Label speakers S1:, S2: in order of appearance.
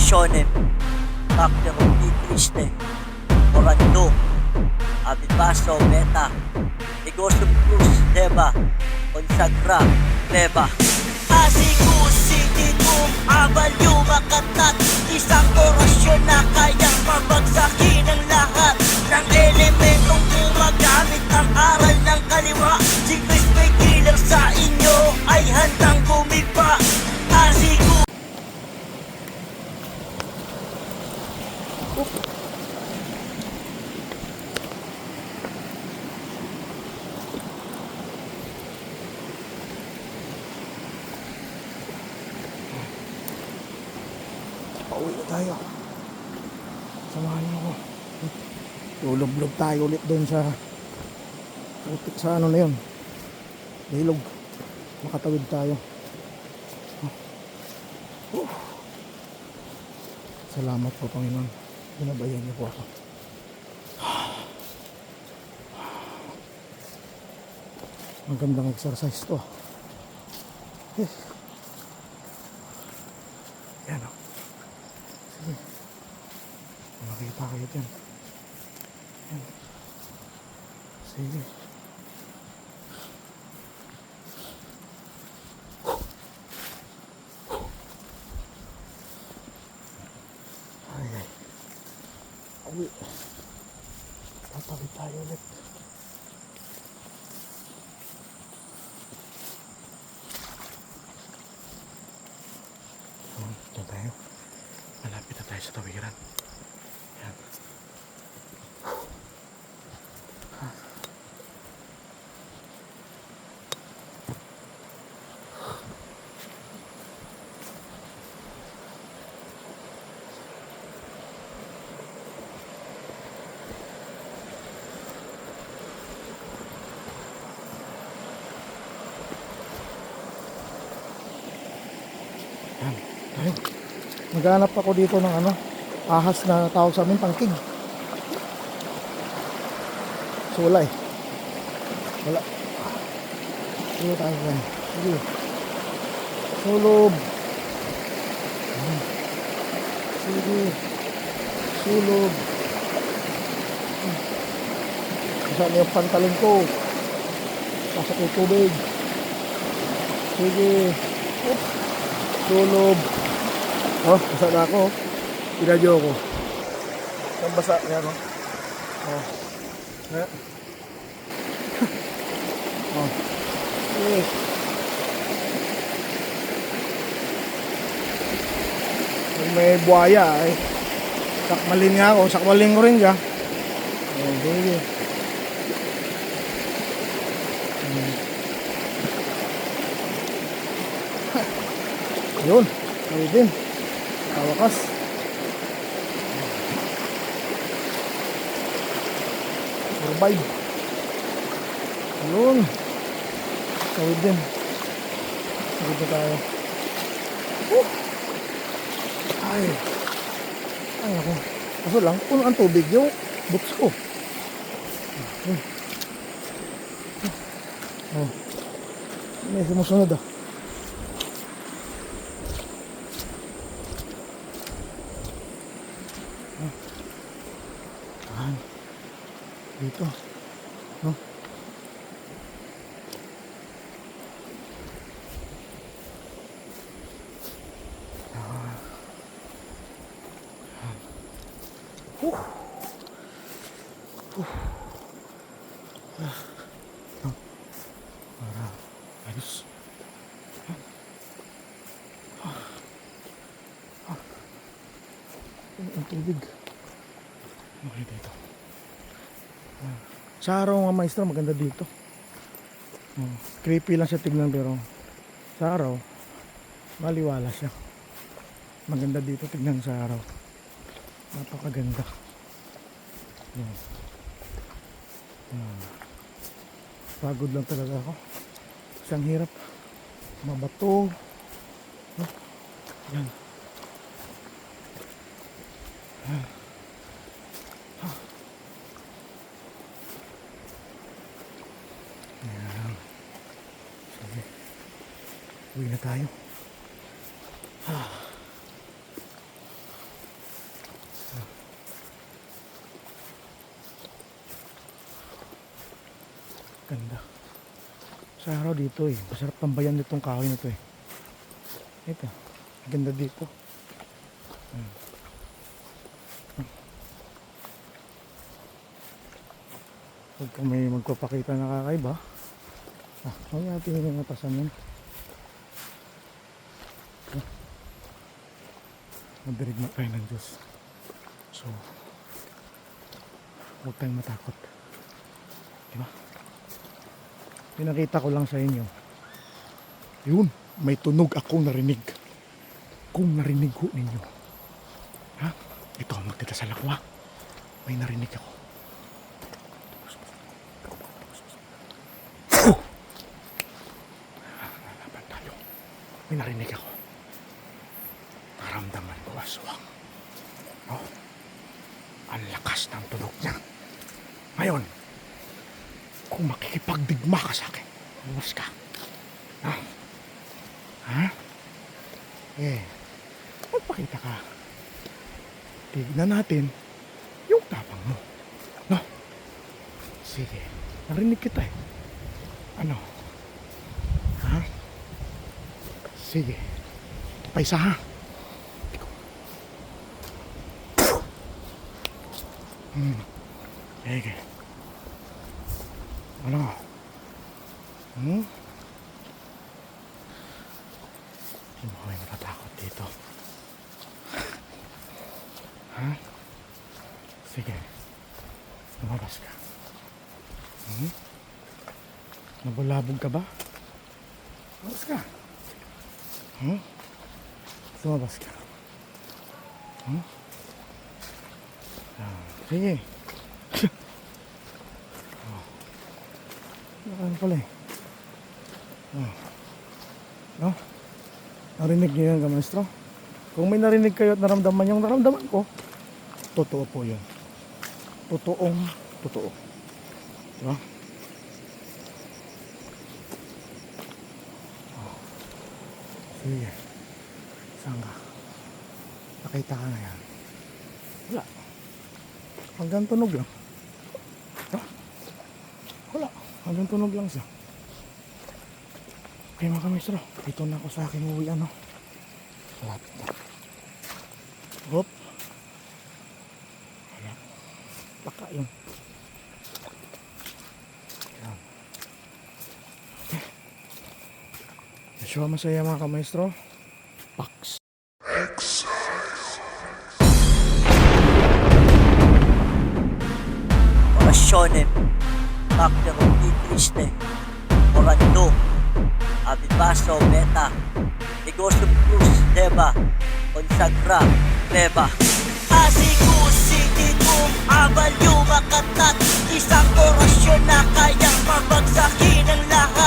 S1: shonen, karakter di triste, orando, abibaso, meta, negosyo plus, deba, konsagra, leba. Asikusi ditong abal lumakatat, isang orasyon na kayang pabagsakin ang lahat ng elementong gumagamit ang aral ng kaliwa. Si Crispy Killer sa inyo ay handang gumipa. Asikusi.
S2: Pauwi na tayo. Samahan niyo ako. Lulublob tayo ulit doon sa ano na yun, ilog. Makatawid tayo. Salamat po, Panginoon. Binabayan niyo po ako. Magandang exercise to. Yan o. Sige. Makita kayo dyan. Yan. Sige. Ay ay. Awi. Tatawid tayo ulit. Diyan tayo. Malapit na tayo sa tawiran. Yan. Yan. Tayo. Maghanap ako dito ng ahas na tawag sa amin, pangkig. So wala eh. Wala. Sige tayo yan. Sige. Sulob. Sige. Sulob. Saan yung pantalon ko? Pasok yung tubig. Sige. Sulob. Oh, basa na ako. Pinadyo ko. Saan basa? Yan o. Oh. Yan. Oh. Okay. Kung may buhaya ay sakmalin nga ako. Sakmalin ko rin ka. Oh, sige. Yun. Ayun din. Kawakas. Survive. Ayun. Tawid din. Tawid na tayo. Ay. Ay ako. Kaso lang, puno ang tubig yung boots ko. Oh. May sumusunod ah. Dito. No? Ayos. Ang tubig. Okay dito. Sa araw nga maestro, maganda dito. Creepy lang siya tignan pero sa araw maliwala siya. Maganda dito tignan sa araw. Napakaganda. Pagod lang talaga ako. Isang hirap. Mabato. Yan. Ayan. Sige. Uwi na tayo. sa araw dito eh. Masarap tambayan nitong kahoy na to eh. Ito, ganda dito. Pagka may magpapakita na kakaiba, huwag natin yung natasan yun. Madirigma tayo ng Diyos. So, huwag tayong matakot. Diba? Pinakita ko lang sa inyo. Yun, may tunog akong narinig. Kung narinig ko ninyo. Ha? Ito, magkita sa lakwa. May narinig ako. Lalaban tayo. May narinig ako. Naramdaman ko aswang. Oh, ang lakas ng tunog niya. Ngayon, kung makikipagdigma ka sa akin, umas ka. Ha? Ha? Magpakita ka. Tignan natin yung tapang mo. No? Sige. Narinig kita eh. Ano? Ha? Sige. Paisa ha? Sige. Ano? Hindi mo kami natatakot dito. Ha? Sige. Lumabas ka. Nabulabog ka ba? Lumabas ka. Lumabas ka. Sige. Ano pala eh. No? Narinig niyo yan, Kamaestro? Kung may narinig kayo at naramdaman yung naramdaman ko, totoo po yun. Totoong totoo. Diba? Sige. Saan ka? Nakita ka na yan. Wala. Hanggang tunog lang. Wala. Hanggang tunog lang siya. Okay mga Kamaestro, dito na ako sa aking uwi ano. Malapit na. Hop. Wala. Baka yun. Yan. Okay. Yeshua masaya mga Kamaestro. Pax.
S1: Orasyonen, Bakter di Triste, Orando, Abibaso Beta, Negosyo Plus, Deba, Consagra, Beba. Asikusin kung abal yung makatat, isang orasyon na kayang mabagsakin ang lahat.